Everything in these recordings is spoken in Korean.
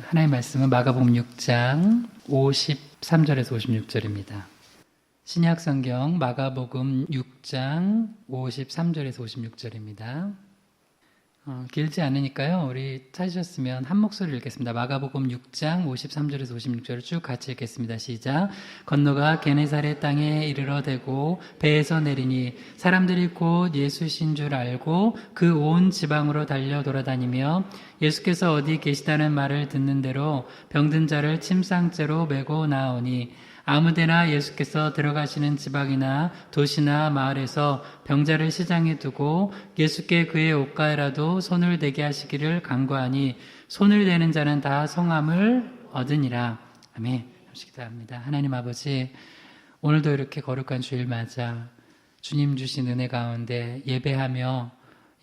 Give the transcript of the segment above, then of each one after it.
하나님의 말씀은 마가복음 6장 53절에서 56절입니다. 신약 성경 마가복음 6장 53절에서 56절입니다. 길지 않으니까요. 우리 찾으셨으면 한 목소리 읽겠습니다. 마가복음 6장 53절에서 56절을 쭉 같이 읽겠습니다. 시작. 건너가 게네사렛 땅에 이르러 대고 배에서 내리니 사람들이 곧 예수신 줄 알고 그 온 지방으로 달려 돌아다니며 예수께서 어디 계시다는 말을 듣는 대로 병든 자를 침상째로 메고 나오니 아무데나 예수께서 들어가시는 지방이나 도시나 마을에서 병자를 시장에 두고 예수께 그의 옷가에라도 손을 대게 하시기를 간구하니 손을 대는 자는 다 성함을 얻으니라. 아멘. 기도합니다. 하나님 아버지, 오늘도 이렇게 거룩한 주일 맞아 주님 주신 은혜 가운데 예배하며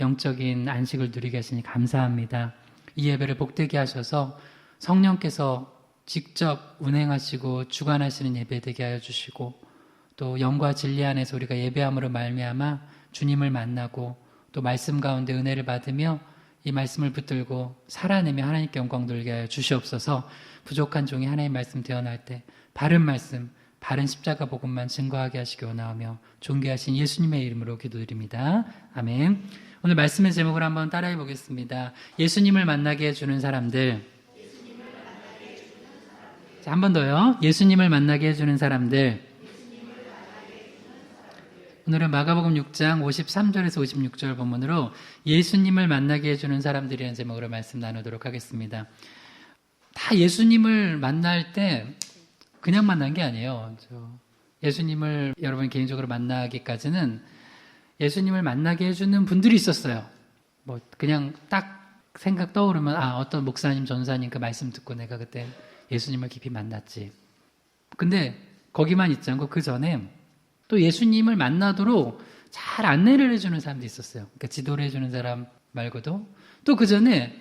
영적인 안식을 누리게 하시니 감사합니다. 이 예배를 복되게 하셔서 성령께서 직접 운행하시고 주관하시는 예배 되게 하여 주시고, 또 영과 진리 안에서 우리가 예배함으로 말미암아 주님을 만나고 또 말씀 가운데 은혜를 받으며 이 말씀을 붙들고 살아내며 하나님께 영광 돌게 하여 주시옵소서. 부족한 종이 하나님의 말씀 태어날 때 바른 말씀, 바른 십자가 복음만 증거하게 하시기 원하오며 존귀하신 예수님의 이름으로 기도드립니다. 아멘. 오늘 말씀의 제목을 한번 따라해 보겠습니다. 예수님을 만나게 해주는 사람들. 자, 한 번 더요. 예수님을 만나게 해주는 사람들. 오늘은 마가복음 6장 53절에서 56절 본문으로 예수님을 만나게 해주는 사람들이라는 제목으로 말씀 나누도록 하겠습니다. 다 예수님을 만날 때 그냥 만난 게 아니에요. 예수님을 여러분 개인적으로 만나기까지는 예수님을 만나게 해주는 분들이 있었어요. 뭐 그냥 딱 생각 떠오르면 어떤 목사님, 전사님 그 말씀 듣고 내가 그때 예수님을 깊이 만났지. 근데 거기만 있지 않고 그 전에 또 예수님을 만나도록 잘 안내를 해주는 사람도 있었어요. 그러니까 지도를 해주는 사람 말고도 또 그 전에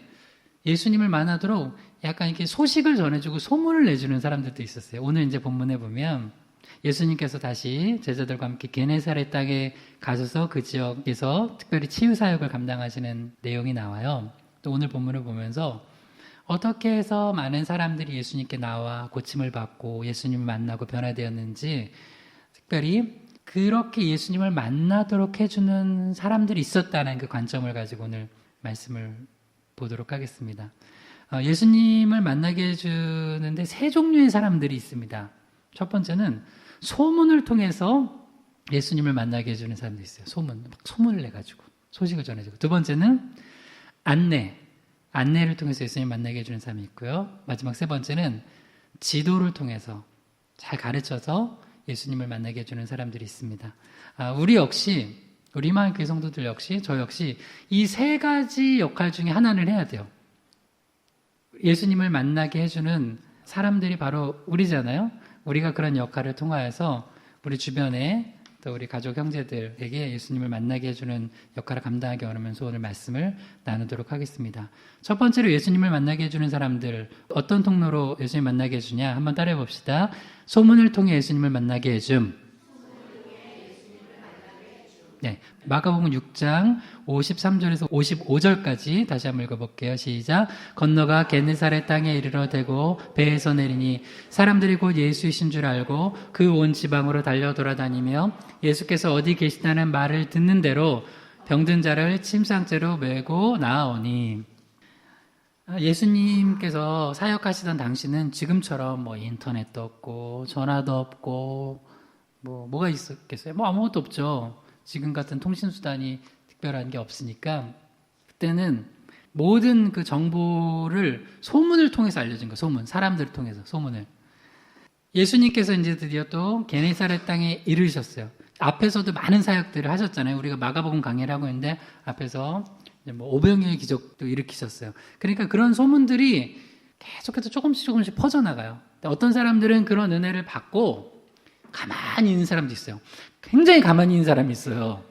예수님을 만나도록 약간 이렇게 소식을 전해주고 소문을 내주는 사람들도 있었어요. 오늘 이제 본문에 보면 예수님께서 다시 제자들과 함께 게네사렛 땅에 가셔서 그 지역에서 특별히 치유 사역을 감당하시는 내용이 나와요. 또 오늘 본문을 보면서 어떻게 해서 많은 사람들이 예수님께 나와 고침을 받고 예수님을 만나고 변화되었는지, 특별히 그렇게 예수님을 만나도록 해주는 사람들이 있었다는 그 관점을 가지고 오늘 말씀을 보도록 하겠습니다. 예수님을 만나게 해주는데 세 종류의 사람들이 있습니다. 첫 번째는 소문을 통해서 예수님을 만나게 해주는 사람도 있어요. 소문을 내가지고 소식을 전해주고. 두 번째는 안내를 통해서 예수님을 만나게 해주는 사람이 있고요. 마지막 세 번째는 지도를 통해서 잘 가르쳐서 예수님을 만나게 해주는 사람들이 있습니다. 우리 마을교회 성도들 역시, 저 역시 이 세 가지 역할 중에 하나를 해야 돼요. 예수님을 만나게 해주는 사람들이 바로 우리잖아요. 우리가 그런 역할을 통하여서 우리 주변에 또 우리 가족 형제들에게 예수님을 만나게 해주는 역할을 감당하기 원하면서 오늘 말씀을 나누도록 하겠습니다. 첫 번째로 예수님을 만나게 해주는 사람들, 어떤 통로로 예수님 만나게 해주냐 한번 따라해 봅시다. 소문을 통해 예수님을 만나게 해줌. 네, 마가복음 6장 53절에서 55절까지 다시 한번 읽어볼게요. 시작. 건너가 게네사렛 땅에 이르러 대고 배에서 내리니 사람들이 곧 예수이신 줄 알고 그 온 지방으로 달려 돌아다니며 예수께서 어디 계시다는 말을 듣는 대로 병든 자를 침상째로 메고 나오니. 예수님께서 사역하시던 당시는 지금처럼 인터넷도 없고 전화도 없고 뭐가 있었겠어요? 아무것도 없죠. 지금 같은 통신수단이 특별한 게 없으니까 그때는 모든 그 정보를 소문을 통해서 알려준 거예요. 소문, 사람들을 통해서 소문을. 예수님께서 이제 드디어 또 게네사렛 땅에 이르셨어요. 앞에서도 많은 사역들을 하셨잖아요. 우리가 마가복음 강해를 하고 있는데 앞에서 500여의 기적도 일으키셨어요. 그러니까 그런 소문들이 계속해서 조금씩 퍼져나가요. 어떤 사람들은 그런 은혜를 받고 가만히 있는 사람도 있어요. 굉장히 가만히 있는 사람이 있어요.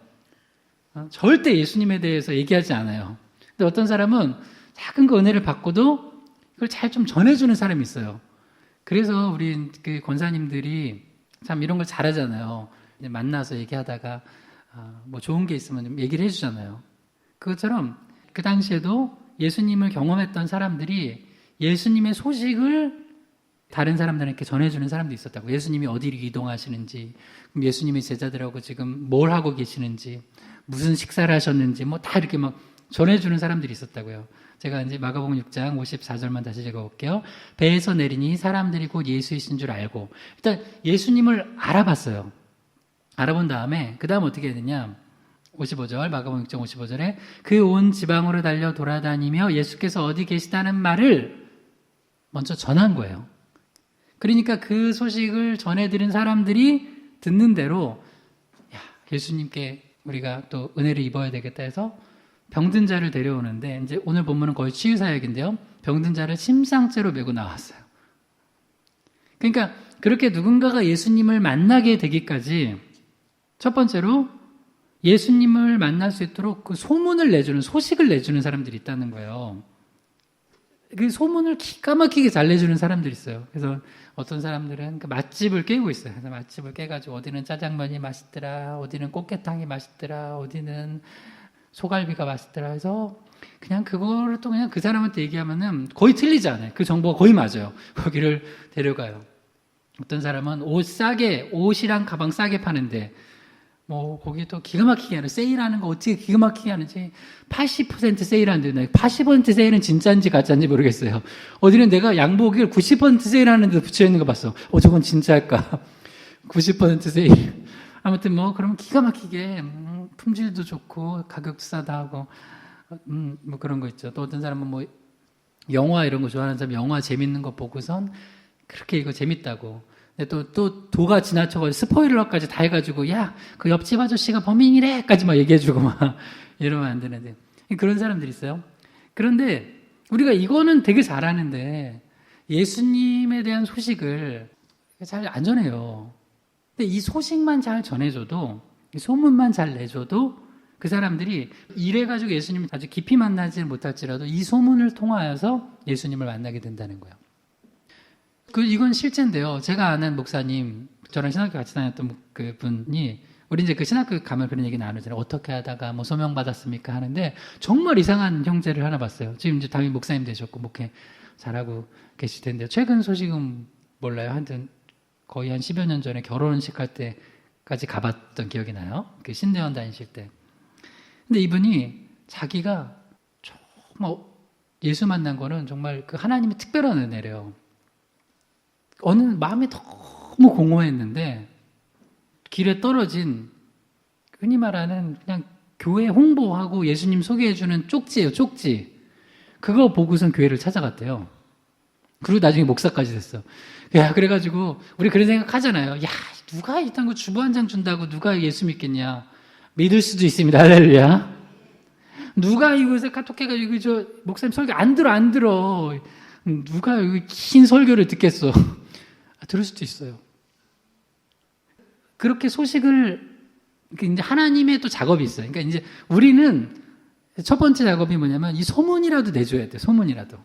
절대 예수님에 대해서 얘기하지 않아요. 근데 어떤 사람은 작은 그 은혜를 받고도 그걸 잘 좀 전해주는 사람이 있어요. 그래서 우리 그 권사님들이 참 이런 걸 잘하잖아요. 만나서 얘기하다가 좋은 게 있으면 얘기를 해주잖아요. 그것처럼 그 당시에도 예수님을 경험했던 사람들이 예수님의 소식을 다른 사람들에게 전해주는 사람도 있었다고. 예수님이 어디로 이동하시는지, 예수님의 제자들하고 지금 뭘 하고 계시는지, 무슨 식사를 하셨는지, 뭐 다 이렇게 막 전해주는 사람들이 있었다고요. 제가 이제 마가복음 6장 54절만 다시 읽어볼게요. 배에서 내리니 사람들이 곧 예수이신 줄 알고, 일단 예수님을 알아봤어요. 알아본 다음에, 그 다음 어떻게 해야 되냐? 55절, 마가복음 6장 55절에 그 온 지방으로 달려 돌아다니며 예수께서 어디 계시다는 말을 먼저 전한 거예요. 그러니까 그 소식을 전해드린 사람들이 듣는 대로, 야, 예수님께 우리가 또 은혜를 입어야 되겠다 해서 병든 자를 데려오는데, 이제 오늘 본문은 거의 치유사역인데요. 병든 자를 침상째로 메고 나왔어요. 그러니까 그렇게 누군가가 예수님을 만나게 되기까지 첫 번째로 예수님을 만날 수 있도록 그 소문을 내주는, 소식을 내주는 사람들이 있다는 거예요. 그 소문을 기가 막히게 잘 내주는 사람들이 있어요. 그래서 어떤 사람들은 그 맛집을 깨고 있어요. 그래서 맛집을 깨가지고 어디는 짜장면이 맛있더라, 어디는 꽃게탕이 맛있더라, 어디는 소갈비가 맛있더라 해서 그냥 그거를 또 그냥 그 사람한테 얘기하면은 거의 틀리지 않아요. 그 정보가 거의 맞아요. 거기를 데려가요. 어떤 사람은 옷이랑 가방 싸게 파는데 뭐 거기 또 기가 막히게 하는, 세일하는 거 어떻게 기가 막히게 하는지 80% 세일하는데 80% 세일은 진짜인지 가짜인지 모르겠어요. 어디는 내가 양복을 90% 세일하는 데 붙여있는 거 봤어. 저건 진짜일까? 90% 세일. 아무튼 뭐 그러면 기가 막히게 품질도 좋고 가격도 싸다 하고 뭐 그런 거 있죠. 또 어떤 사람은 뭐 영화 이런 거 좋아하는 사람 영화 재밌는 거 보고선 그렇게 이거 재밌다고. 또 도가 지나쳐가지고 스포일러까지 다 해가지고 야, 그 옆집 아저씨가 범인이래까지 막 얘기해주고 막 이러면 안 되는데 그런 사람들이 있어요. 그런데 우리가 이거는 되게 잘하는데 예수님에 대한 소식을 잘 안 전해요. 근데 이 소식만 잘 전해줘도, 이 소문만 잘 내줘도 그 사람들이 이래가지고 예수님을 아주 깊이 만나지 못할지라도 이 소문을 통하여서 예수님을 만나게 된다는 거예요. 이건 실제인데요. 제가 아는 목사님, 저랑 신학교 같이 다녔던 그 분이, 우리 이제 그 신학교 가면 그런 얘기 나누잖아요. 어떻게 하다가 뭐 소명 받았습니까? 하는데 정말 이상한 형제를 하나 봤어요. 지금 이제 당연히 목사님 되셨고 목회 잘하고 계실 텐데 최근 소식은 몰라요. 하여튼 거의 한 10여 년 전에 결혼식 할 때까지 가봤던 기억이 나요. 그 신대원 다니실 때. 근데 이분이 자기가 정말 예수 만난 거는 정말 그 하나님의 특별한 은혜래요. 어느 마음이 너무 공허했는데 길에 떨어진 흔히 말하는 그냥 교회 홍보하고 예수님 소개해주는 쪽지예요, 쪽지. 그거 보고선 교회를 찾아갔대요. 그리고 나중에 목사까지 됐어. 야, 그래가지고 우리 그런 생각 하잖아요. 야, 누가 이딴 거 주보 한 장 준다고 누가 예수 믿겠냐. 믿을 수도 있습니다. 할렐루야. 누가 이곳에 카톡 해가지고 저 목사님 설교 안 들어. 누가 여기 긴 설교를 듣겠어. 들을 수도 있어요. 그렇게 소식을, 이제 하나님의 또 작업이 있어요. 그러니까 이제 우리는 첫 번째 작업이 뭐냐면 이 소문이라도 내줘야 돼. 소문이라도.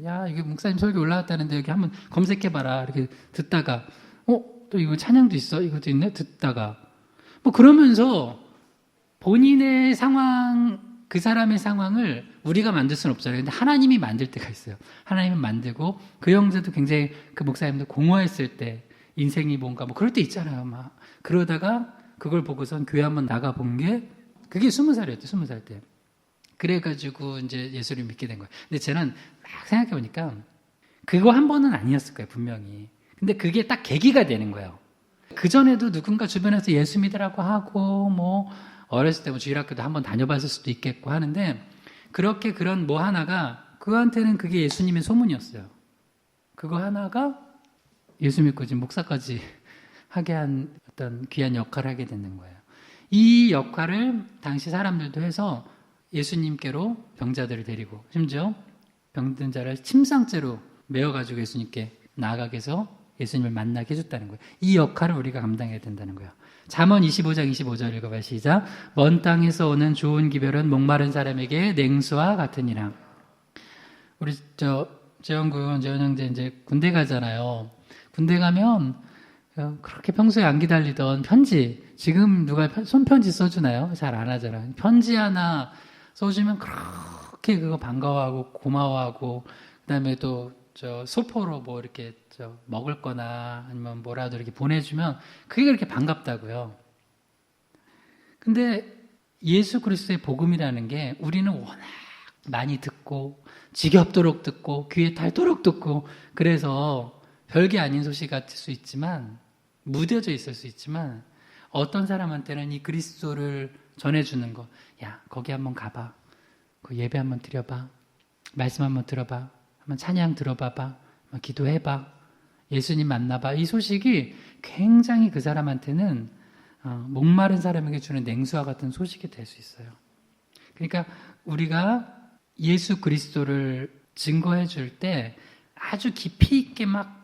야, 이게 목사님 설교 올라왔다는데 여기 한번 검색해봐라. 이렇게 듣다가, 또 이거 찬양도 있어? 이것도 있네? 듣다가. 뭐 그러면서 본인의 상황, 그 사람의 상황을 우리가 만들 수는 없잖아요. 근데 하나님이 만들 때가 있어요. 하나님은 만들고 그 형제도 굉장히 그 목사님도 공허했을 때 인생이 뭔가 뭐 그럴 때 있잖아요. 막 그러다가 그걸 보고선 교회 한번 나가본 게 그게 20살이었대. 20살 때. 그래가지고 이제 예수를 믿게 된 거예요. 근데 저는 막 생각해보니까 그거 한 번은 아니었을 거예요. 분명히. 근데 그게 딱 계기가 되는 거예요. 그전에도 누군가 주변에서 예수 믿으라고 하고 뭐 어렸을 때 뭐 주일학교도 한번 다녀봤을 수도 있겠고 하는데 그렇게 그런 뭐 하나가 그한테는 그게 예수님의 소문이었어요. 그거 하나가 예수 믿고 지금 목사까지 하게 한 어떤 귀한 역할을 하게 되는 거예요. 이 역할을 당시 사람들도 해서 예수님께로 병자들을 데리고 심지어 병든 자를 침상째로 메어가지고 예수님께 나아가게 해서 예수님을 만나게 해줬다는 거예요. 이 역할을 우리가 감당해야 된다는 거예요. 잠언 25장 25절 읽어봐요. 시작. 먼 땅에서 오는 좋은 기별은 목마른 사람에게 냉수와 같으니라. 우리 재현 형제 이제 군대 가잖아요. 군대 가면 그렇게 평소에 안 기다리던 편지, 지금 누가 손편지 써주나요? 잘 안 하잖아요. 편지 하나 써주면 그렇게 그렇게 그거 반가워하고 고마워하고 그다음에 또 소포로 뭐 이렇게 먹을 거나 아니면 뭐라도 이렇게 보내주면 그게 그렇게 반갑다고요. 근데 예수 그리스도의 복음이라는 게 우리는 워낙 많이 듣고 지겹도록 듣고 귀에 닳도록 듣고 그래서 별게 아닌 소식 같을 수 있지만 무뎌져 있을 수 있지만 어떤 사람한테는 이 그리스도를 전해주는 거, 야 거기 한번 가봐, 그 예배 한번 드려봐, 말씀 한번 들어봐, 한번 찬양 들어봐봐, 한번 기도해봐, 예수님 만나봐, 이 소식이 굉장히 그 사람한테는 목마른 사람에게 주는 냉수와 같은 소식이 될 수 있어요. 그러니까 우리가 예수 그리스도를 증거해 줄 때 아주 깊이 있게 막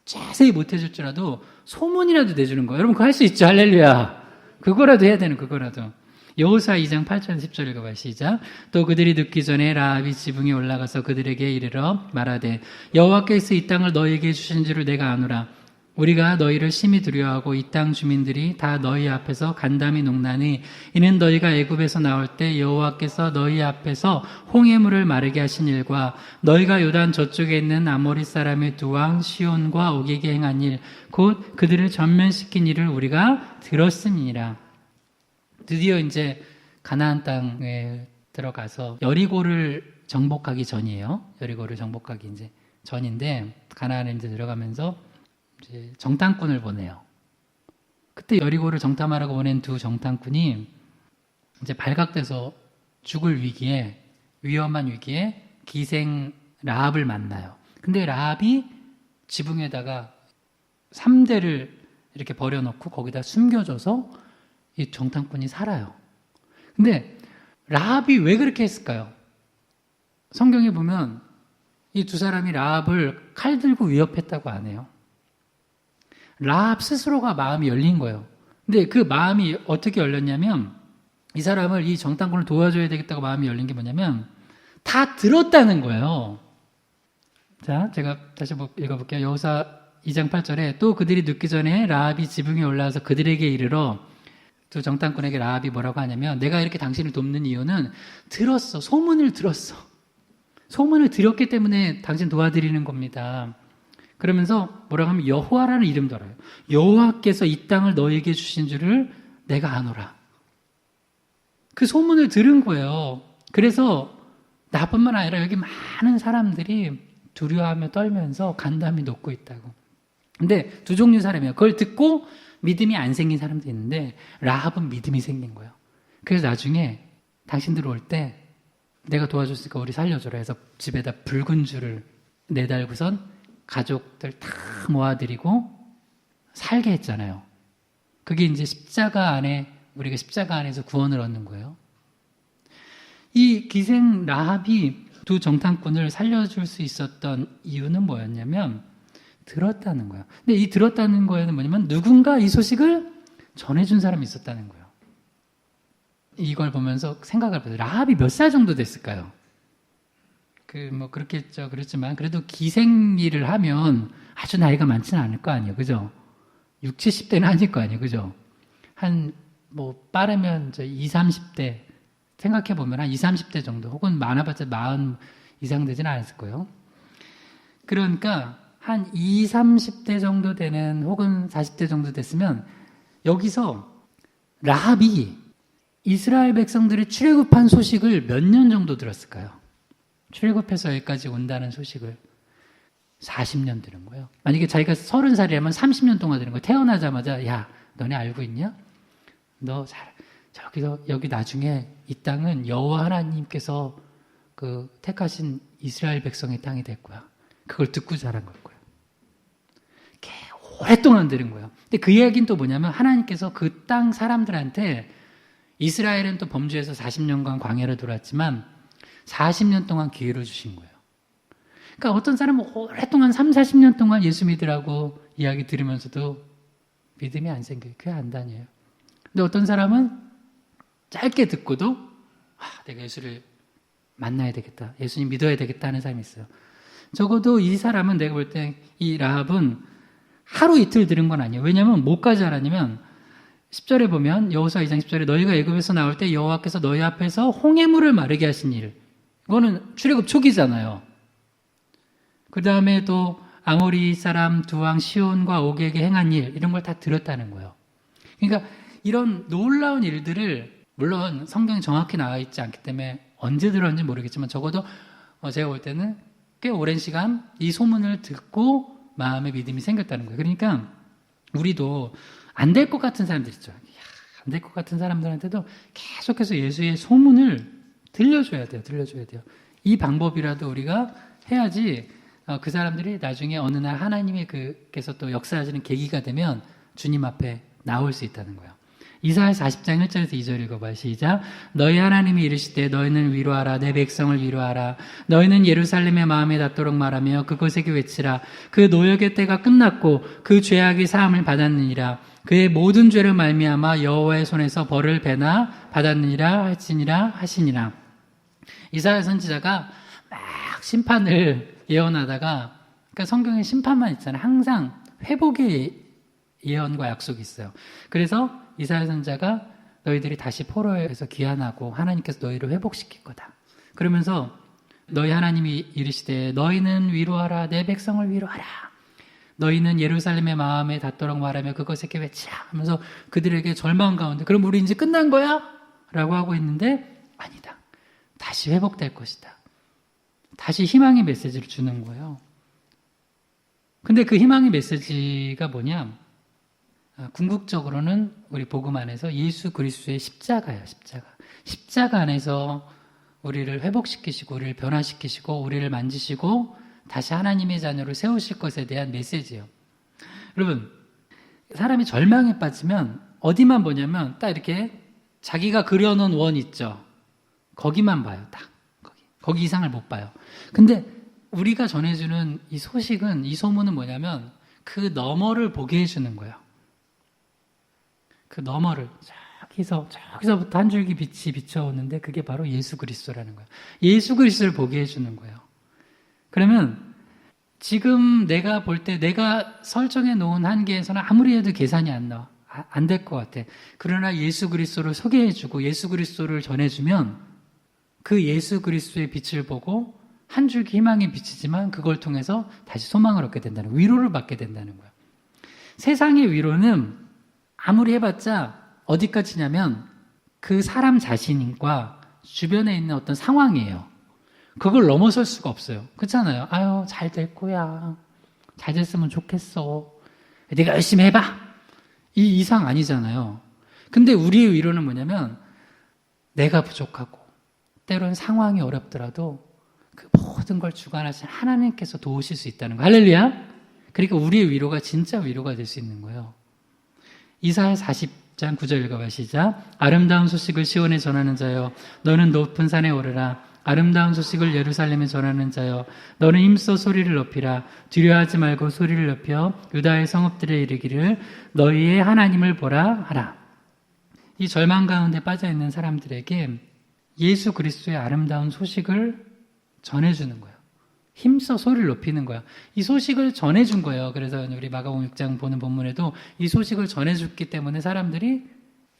자세히 못 해줄지라도 소문이라도 내주는 거예요. 여러분 그거 할 수 있죠? 할렐루야. 그거라도 해야 되는 그거라도. 여호수아 2장 8절 10절 읽어봐요. 시작. 또 그들이 듣기 전에 라합이 지붕에 올라가서 그들에게 이르러 말하되 여호와께서 이 땅을 너희에게 주신 줄을 내가 아노라. 우리가 너희를 심히 두려워하고 이 땅 주민들이 다 너희 앞에서 간담이 녹나니 이는 너희가 애굽에서 나올 때 여호와께서 너희 앞에서 홍해물을 마르게 하신 일과 너희가 요단 저쪽에 있는 아모리 사람의 두 왕 시온과 오게게 행한 일 곧 그들을 전면시킨 일을 우리가 들었음이니라. 드디어 이제 가나안 땅에 들어가서 여리고를 정복하기 전이에요. 여리고를 정복하기 이제 전인데 가나안에 이제 들어가면서 이제 정탐꾼을 보내요. 그때 여리고를 정탐하라고 보낸 두 정탐꾼이 이제 발각돼서 죽을 위기에 위험한 위기에 기생 라합을 만나요. 근데 라합이 지붕에다가 3대를 이렇게 버려놓고 거기다 숨겨줘서 이 정탐꾼이 살아요. 근데 라합이 왜 그렇게 했을까요? 성경에 보면 이 두 사람이 라합을 칼 들고 위협했다고 안 해요. 라합 스스로가 마음이 열린 거예요. 근데 그 마음이 어떻게 열렸냐면 이 사람을 이 정탐꾼을 도와줘야 되겠다고 마음이 열린 게 뭐냐면 다 들었다는 거예요. 자, 제가 다시 읽어볼게요. 여호수아 2장 8절에 또 그들이 눕기 전에 라합이 지붕에 올라와서 그들에게 이르러 두 정탐꾼에게 라합이 뭐라고 하냐면 내가 이렇게 당신을 돕는 이유는 들었어. 소문을 들었어. 소문을 들었기 때문에 당신 도와드리는 겁니다. 그러면서 뭐라고 하면 여호와라는 이름도 알아요. 여호와께서 이 땅을 너에게 주신 줄을 내가 아노라. 그 소문을 들은 거예요. 그래서 나뿐만 아니라 여기 많은 사람들이 두려워하며 떨면서 간담이 녹고 있다고. 근데 두 종류 사람이에요. 그걸 듣고 믿음이 안 생긴 사람도 있는데 라합은 믿음이 생긴 거예요. 그래서 나중에 당신들 올 때 내가 도와줬으니까 우리 살려줘라 해서 집에다 붉은 줄을 내달고선 가족들 다 모아드리고 살게 했잖아요. 그게 이제 십자가 안에 우리가 십자가 안에서 구원을 얻는 거예요. 이 기생 라합이 두 정탐꾼을 살려줄 수 있었던 이유는 뭐였냐면 들었다는 거예요. 근데 이 들었다는 거에는 뭐냐면 누군가 이 소식을 전해준 사람이 있었다는 거예요. 이걸 보면서 생각을 해봐요. 라합이 몇 살 정도 됐을까요? 그렇겠죠. 그렇지만 그래도 기생 일을 하면 아주 나이가 많지는 않을 거 아니에요. 그죠? 60, 70대는 아닐 거 아니에요. 그죠? 빠르면 20, 30대 생각해보면 한 20, 30대 정도 혹은 많아봤자 40 이상 되지는 않았을 거예요. 그러니까 한 20, 30대 정도 되는 혹은 40대 정도 됐으면 여기서 라합이 이스라엘 백성들이 출애굽한 소식을 몇 년 정도 들었을까요? 출애굽해서 여기까지 온다는 소식을 40년 들은 거예요. 만약에 자기가 30살이라면 30년 동안 들은 거예요. 태어나자마자 야 너네 알고 있냐? 너 여기 나중에 이 땅은 여호와 하나님께서 택하신 이스라엘 백성의 땅이 될 거야. 그걸 듣고 자란 걸 거예요. 오랫동안 들은 거예요. 근데 그 이야기는 또 뭐냐면 하나님께서 그 땅 사람들한테 이스라엘은 또 범죄해서 40년간 광야를 돌았지만 40년 동안 기회를 주신 거예요. 그러니까 어떤 사람은 오랫동안 3, 40년 동안 예수 믿으라고 이야기 들으면서도 믿음이 안 생겨요. 교회 안 다녀요. 근데 어떤 사람은 짧게 듣고도 내가 예수를 만나야 되겠다. 예수님 믿어야 되겠다 하는 사람이 있어요. 적어도 이 사람은 내가 볼 때 이 라합은 하루 이틀 들은 건 아니에요. 왜냐하면 뭐까지 알았냐면 10절에 보면 여호수아 2장 10절에 너희가 애굽에서 나올 때 여호와께서 너희 앞에서 홍해물을 마르게 하신 일 이거는 출애굽 초기잖아요. 그 다음에 또 아모리 사람 두 왕 시온과 옥에게 행한 일, 이런 걸 다 들었다는 거예요. 그러니까 이런 놀라운 일들을, 물론 성경에 정확히 나와 있지 않기 때문에 언제 들었는지 모르겠지만 적어도 제가 볼 때는 꽤 오랜 시간 이 소문을 듣고 마음의 믿음이 생겼다는 거예요. 그러니까 우리도 안 될 것 같은 사람들 있죠. 안 될 것 같은 사람들한테도 계속해서 예수의 소문을 들려줘야 돼요. 이 방법이라도 우리가 해야지 그 사람들이 나중에 어느 날 하나님의 그께서 또 역사하시는 계기가 되면 주님 앞에 나올 수 있다는 거예요. 이사야 40장 1절에서 2절 읽어봐요. 시작. 너희 하나님이 이르시되 너희는 위로하라. 내 백성을 위로하라. 너희는 예루살렘의 마음에 닿도록 말하며 그곳에게 외치라. 그 노역의 때가 끝났고 그 죄악이 사함을 받았느니라. 그의 모든 죄를 말미암아 여호와의 손에서 벌을 배나 받았느니라 하시니라. 이사야 선지자가 막 심판을 예언하다가, 그러니까 성경에 심판만 있잖아요. 항상 회복의 예언과 약속이 있어요. 그래서 이사야 선지자가 너희들이 다시 포로에서 귀환하고 하나님께서 너희를 회복시킬 거다. 그러면서 너희 하나님이 이르시되 너희는 위로하라. 내 백성을 위로하라. 너희는 예루살렘의 마음에 닿도록 말하며 그것에게 외치라 하면서 그들에게 절망 가운데, 그럼 우리 이제 끝난 거야? 라고 하고 있는데 아니다. 다시 회복될 것이다. 다시 희망의 메시지를 주는 거예요. 근데 그 희망의 메시지가 뭐냐? 궁극적으로는 우리 복음 안에서 예수 그리스도의 십자가예요. 십자가 안에서 우리를 회복시키시고 우리를 변화시키시고 우리를 만지시고 다시 하나님의 자녀로 세우실 것에 대한 메시지예요. 여러분, 사람이 절망에 빠지면 어디만 보냐면 딱 이렇게 자기가 그려놓은 원 있죠. 거기만 봐요. 딱 거기 이상을 못 봐요. 근데 우리가 전해주는 이 소식은, 이 소문은 뭐냐면 그 너머를 보게 해주는 거예요. 그 너머를 저기서부터 한 줄기 빛이 비춰오는데 그게 바로 예수 그리스도라는 거예요. 예수 그리스도를 보게 해주는 거예요. 그러면 지금 내가 볼 때 내가 설정해 놓은 한계에서는 아무리 해도 계산이 안 나와. 안 될 것 같아. 그러나 예수 그리스도를 소개해주고 예수 그리스도를 전해주면 그 예수 그리스도의 빛을 보고 한 줄기 희망이 비치지만 그걸 통해서 다시 소망을 얻게 된다는 거예요. 위로를 받게 된다는 거예요. 세상의 위로는 아무리 해봤자 어디까지냐면 그 사람 자신과 주변에 있는 어떤 상황이에요. 그걸 넘어설 수가 없어요. 그렇잖아요. 아유, 잘 될 거야. 잘 됐으면 좋겠어. 네가 열심히 해봐. 이 이상 아니잖아요. 근데 우리의 위로는 뭐냐면 내가 부족하고 때로는 상황이 어렵더라도 그 모든 걸 주관하신 하나님께서 도우실 수 있다는 거. 할렐루야. 그러니까 우리의 위로가 진짜 위로가 될 수 있는 거예요. 이사야 40장 9절 읽어봐. 시작. 아름다운 소식을 시온에 전하는 자여 너는 높은 산에 오르라. 아름다운 소식을 예루살렘에 전하는 자여 너는 힘써 소리를 높이라. 두려워하지 말고 소리를 높여 유다의 성읍들에 이르기를 너희의 하나님을 보라 하라. 이 절망 가운데 빠져있는 사람들에게 예수 그리스도의 아름다운 소식을 전해주는 거예요. 힘써 소리를 높이는 거야. 이 소식을 전해준 거예요. 그래서 우리 마가복음 6장 보는 본문에도 이 소식을 전해줬기 때문에 사람들이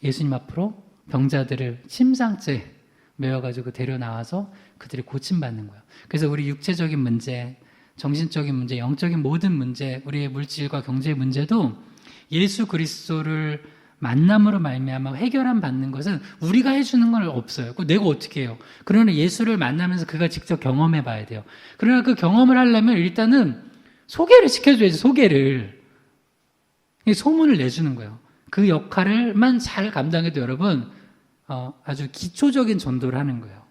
예수님 앞으로 병자들을 침상째 메워가지고 데려나와서 그들이 고침받는 거예요. 그래서 우리 육체적인 문제, 정신적인 문제, 영적인 모든 문제, 우리의 물질과 경제의 문제도 예수 그리스도를 만남으로 말미암아 해결함 받는 것은 우리가 해주는 건 없어요. 내가 어떻게 해요? 그러나 예수를 만나면서 그가 직접 경험해 봐야 돼요. 그러나 그 경험을 하려면 일단은 소개를 시켜줘야지, 소개를. 소문을 내주는 거예요. 그 역할을만 잘 감당해도 여러분, 아주 기초적인 전도를 하는 거예요.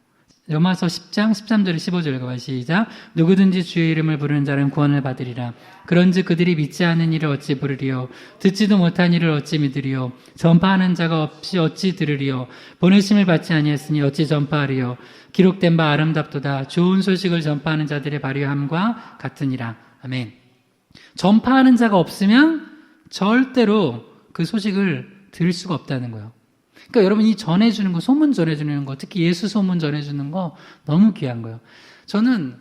로마서 10장 13절에 15절 읽어봐. 시작. 누구든지 주의 이름을 부르는 자는 구원을 받으리라. 그런즉 그들이 믿지 않는 일을 어찌 부르리요? 듣지도 못한 일을 어찌 믿으리요? 전파하는 자가 없이 어찌 들으리요? 보내심을 받지 아니했으니 어찌 전파하리요? 기록된 바 아름답도다. 좋은 소식을 전파하는 자들의 발휘함과 같으니라. 아멘. 전파하는 자가 없으면 절대로 그 소식을 들을 수가 없다는 거예요. 그러니까 여러분, 이 전해주는 거, 소문 전해주는 거, 특히 예수 소문 전해주는 거 너무 귀한 거예요. 저는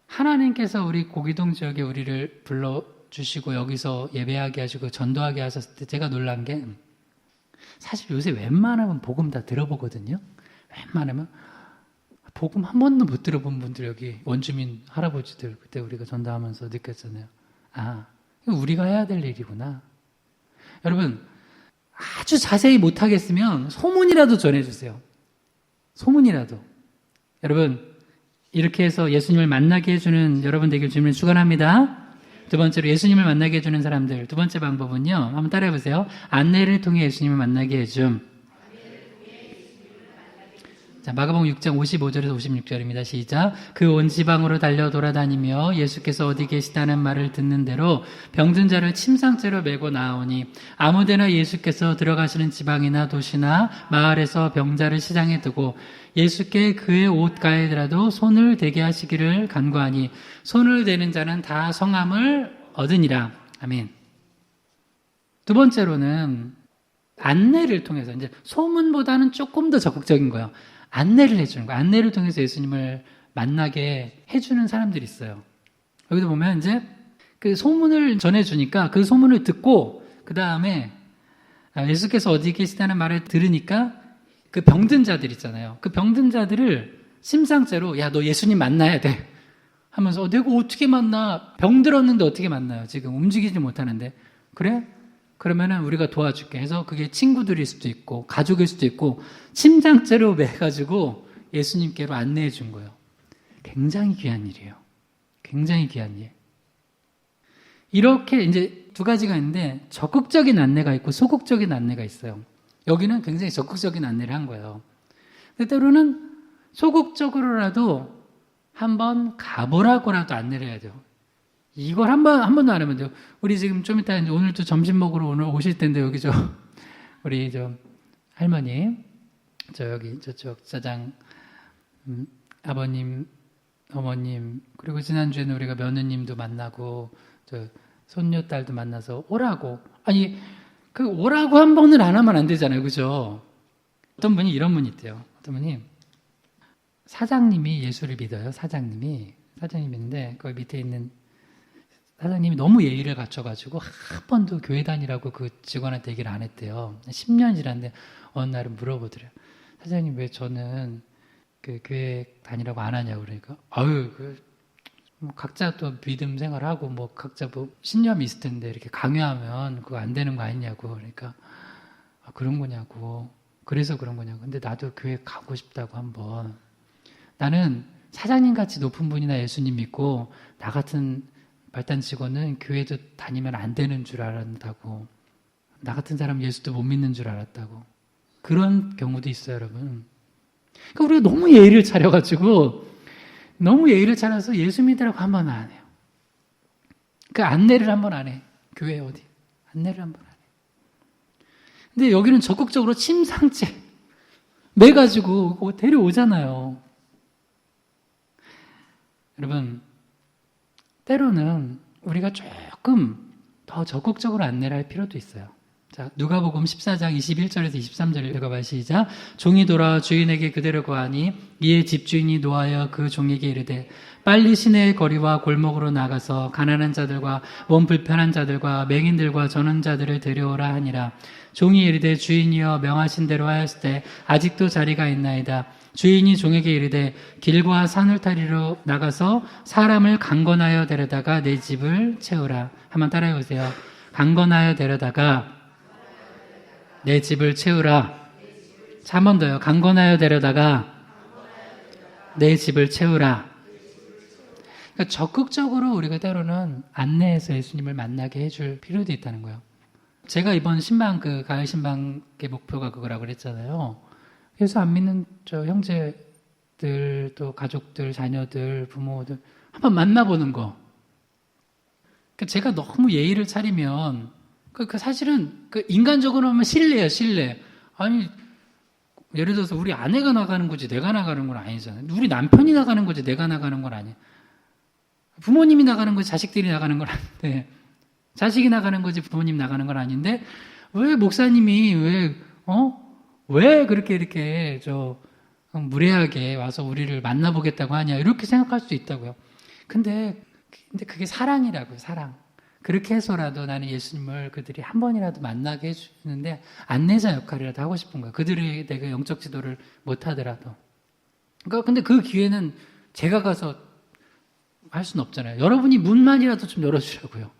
하나님께서 우리 고기동 지역에 우리를 불러주시고 여기서 예배하게 하시고 전도하게 하셨을 때 제가 놀란 게, 사실 요새 웬만하면 복음 다 들어보거든요. 웬만하면 복음 한 번도 못 들어본 분들 여기 원주민 할아버지들 그때 우리가 전도하면서 느꼈잖아요. 아, 이거 우리가 해야 될 일이구나. 여러분 아주 자세히 못하겠으면 소문이라도 전해주세요. 소문이라도. 여러분 이렇게 해서 예수님을 만나게 해주는 여러분 되길 주님을 축원합니다. 두 번째로 예수님을 만나게 해주는 사람들. 두 번째 방법은요. 한번 따라해보세요. 안내를 통해 예수님을 만나게 해줌. 자, 마가복음 6장 55절에서 56절입니다. 시작. 그 온 지방으로 달려 돌아다니며 예수께서 어디 계시다는 말을 듣는 대로 병든 자를 침상째로 메고 나오니 아무데나 예수께서 들어가시는 지방이나 도시나 마을에서 병자를 시장에 두고 예수께 그의 옷가에라도 손을 대게 하시기를 간구하니 손을 대는 자는 다 성함을 얻으니라. 아멘. 두 번째로는 안내를 통해서 이제 소문보다는 조금 더 적극적인 거예요. 안내를 해주는 거예요. 안내를 통해서 예수님을 만나게 해주는 사람들이 있어요. 여기도 보면 이제 그 소문을 전해주니까 그 소문을 듣고 그 다음에 예수께서 어디 계시다는 말을 들으니까 그 병든 자들 있잖아요. 그 병든 자들을 심상째로 야, 너 예수님 만나야 돼 하면서 내가 어떻게 만나? 병들었는데 어떻게 만나요? 지금 움직이지 못하는데. 그래? 그러면은 우리가 도와줄게 해서 그게 친구들일 수도 있고 가족일 수도 있고 침상째로 매가지고 예수님께로 안내해 준 거예요. 굉장히 귀한 일이에요. 굉장히 귀한 일. 이렇게 이제 두 가지가 있는데 적극적인 안내가 있고 소극적인 안내가 있어요. 여기는 굉장히 적극적인 안내를 한 거예요. 근데 때로는 소극적으로라도 한번 가보라고라도 안내를 해야 돼요. 이걸 한 번도 안 하면 돼요. 우리 지금 좀 이따 이제 오늘 또 점심 먹으러 오늘 오실 텐데 여기 우리 할머니, 여기 저쪽 사장, 아버님, 어머님, 그리고 지난주에는 우리가 며느님도 만나고, 손녀딸도 만나서 오라고. 아니, 그 오라고 한 번을 안 하면 안 되잖아요. 그죠? 어떤 분이 이런 분이 있대요. 어떤 분이, 사장님이 예수를 믿어요. 사장님이 있는데, 거기 밑에 있는 사장님이 너무 예의를 갖춰가지고 한 번도 교회 다니라고 그 직원한테 얘기를 안 했대요. 10년 지났는데 어느 날은 물어보더래요. 사장님 왜 저는 그 교회 다니라고 안 하냐고. 그러니까 뭐 각자 또 믿음 생활하고 뭐 각자 뭐 신념이 있을 텐데 이렇게 강요하면 그거 안 되는 거 아니냐고. 그러니까 그런 거냐고. 그래서 그런 거냐고. 근데 나도 교회 가고 싶다고 한번. 나는 사장님 같이 높은 분이나 예수님 믿고 나 같은 발단 직원은 교회도 다니면 안 되는 줄 알았다고. 나 같은 사람 예수도 못 믿는 줄 알았다고. 그런 경우도 있어요, 여러분. 그러니까 우리가 너무 예의를 차려서 예수 믿으라고 한 번 안 해요. 그 안내를 한 번 안 해. 교회 어디. 안내를 한 번 안 해. 근데 여기는 적극적으로 침상째 매가지고 데려오잖아요. 여러분, 때로는 우리가 조금 더 적극적으로 안내를 할 필요도 있어요. 자, 누가복음 14장 21절에서 23절을 읽어봐요. 시작. 종이 돌아와 주인에게 그대로 고하니 이에 집주인이 노하여 그 종에게 이르되 빨리 시내의 거리와 골목으로 나가서 가난한 자들과 몸 불편한 자들과 맹인들과 전원자들을 데려오라 하니라. 종이 이르되 주인이여 명하신 대로 하였을 때 아직도 자리가 있나이다. 주인이 종에게 이르되 길과 산울타리로 나가서 사람을 강건하여 데려다가 내 집을 채우라. 한번 따라해 보세요. 강건하여 데려다가 내 집을 채우라. 자, 한 번 더요. 강건하여 데려다가 내 집을 채우라. 그러니까 적극적으로 우리가 때로는 안내해서 예수님을 만나게 해줄 필요도 있다는 거예요. 제가 이번 신방 가을 신방의 목표가 그거라고 그랬잖아요. 예수 안 믿는 형제들, 또 가족들, 자녀들, 부모들 한번 만나보는 거. 그러니까 제가 너무 예의를 차리면 사실은 인간적으로 하면 신뢰예요, 신뢰. 아니, 예를 들어서 우리 아내가 나가는 거지 내가 나가는 건 아니잖아요. 우리 남편이 나가는 거지 내가 나가는 건 아니에요. 부모님이 나가는 거지 자식들이 나가는 건 아닌데, 자식이 나가는 거지 부모님 나가는 건 아닌데, 왜 목사님이 왜 그렇게 이렇게 무례하게 와서 우리를 만나보겠다고 하냐, 이렇게 생각할 수도 있다고요. 근데 그게 사랑이라고요, 사랑. 그렇게 해서라도 나는 예수님을 그들이 한 번이라도 만나게 해주는데 안내자 역할이라도 하고 싶은 거예요. 그들이 내가 영적 지도를 못 하더라도. 그러니까 근데 그 기회는 제가 가서 할 수는 없잖아요. 여러분이 문만이라도 좀 열어주라고요.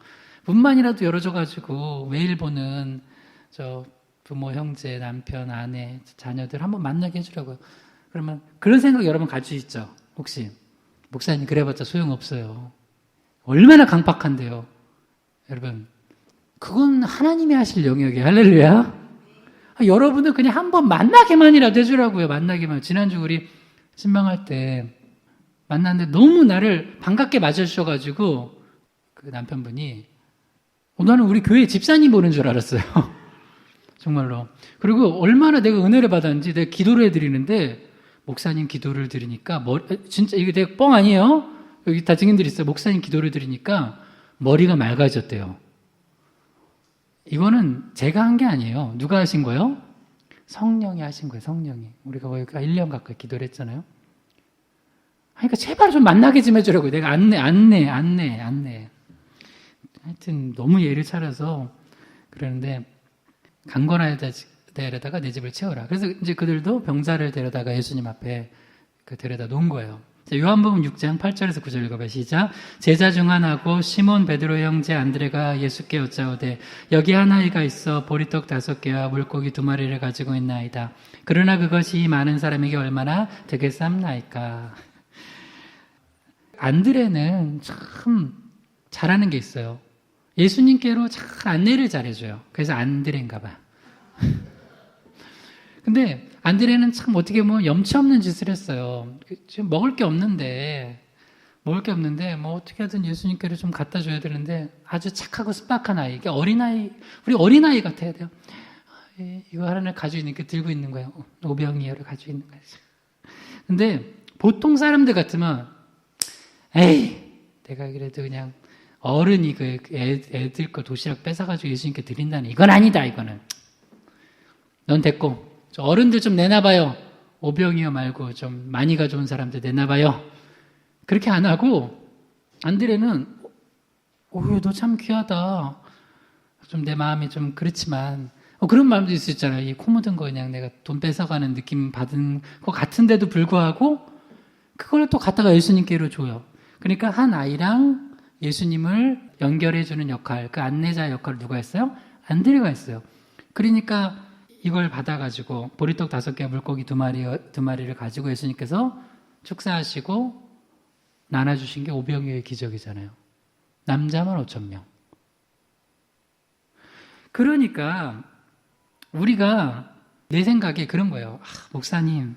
문만이라도 열어줘가지고 매일 보는 저 부모, 형제, 남편, 아내, 자녀들 한번 만나게 해주라고요. 그러면 그런 생각 여러분 가지시죠? 혹시 목사님 그래봤자 소용없어요. 얼마나 강박한데요. 여러분 그건 하나님이 하실 영역이에요. 할렐루야. 여러분은 그냥 한번 만나게만이라도 해주라고요. 만나게만. 지난주 우리 신방할 때 만났는데 너무 나를 반갑게 맞아주셔가지고 그 남편분이 나는 우리 교회 집사님 보는 줄 알았어요. 정말로. 그리고 얼마나 내가 은혜를 받았는지 내가 기도를 해드리는데 목사님 기도를 드리니까 진짜 이게 내가 뻥 아니에요? 여기 다 증인들이 있어요. 목사님 기도를 드리니까 머리가 맑아졌대요. 이거는 제가 한 게 아니에요. 누가 하신 거예요? 성령이 하신 거예요. 성령이. 우리가 거의 1년 가까이 기도를 했잖아요. 그러니까 제발 좀 만나게 좀 해주라고요. 내가 안내. 하여튼 너무 예를 차려서 그러는데 강건하에다가 내 집을 채워라. 그래서 이제 그들도 병자를 데려다가 예수님 앞에 데려다 놓은 거예요. 자, 요한복음 6장 8절에서 9절 읽어봐요. 시작. 제자 중 하나고 시몬 베드로 형제 안드레가 예수께 여짜오되 여기 한 아이가 있어 보리떡 5개와 물고기 2마리를 가지고 있나이다. 그러나 그것이 많은 사람에게 얼마나 되겠삼나이까. 안드레는 참 잘하는 게 있어요. 예수님께로 잘 안내를 잘해줘요. 그래서 안드레인가 봐. 근데 안드레는 참 어떻게 보면 염치 없는 짓을 했어요. 지금 먹을 게 없는데 뭐 어떻게든 예수님께로 좀 갖다 줘야 되는데 아주 착하고 스박한 아이, 이게 우리 어린아이 같아야 돼요. 이거 하나를 가지고 있는 게 들고 있는 거예요. 오병이어를 가지고 있는 거예요. 근데 보통 사람들 같으면 에이, 내가 그래도 그냥 어른이 애들 거 도시락 뺏어가지고 예수님께 드린다니 이건 아니다. 이거는 넌 됐고 어른들 좀 내놔봐요. 오병이어 말고 좀 많이 가져온 사람들 내놔봐요. 그렇게 안 하고 안드레는 너 참 귀하다. 좀 내 마음이 좀 그렇지만 그런 마음도 있을 수 있잖아요. 이 코 묻은 거 그냥 내가 돈 뺏어가는 느낌 받은 것 같은데도 불구하고 그걸 또 갖다가 예수님께로 줘요. 그러니까 한 아이랑 예수님을 연결해주는 역할, 그 안내자 역할을 누가 했어요? 안드레가 했어요. 그러니까 이걸 받아가지고 보리떡 5개와 물고기 2마리를 가지고 예수님께서 축사하시고 나눠주신 게 오병이어의 기적이잖아요. 남자만 5,000명. 그러니까 우리가 내 생각에 그런 거예요. 목사님,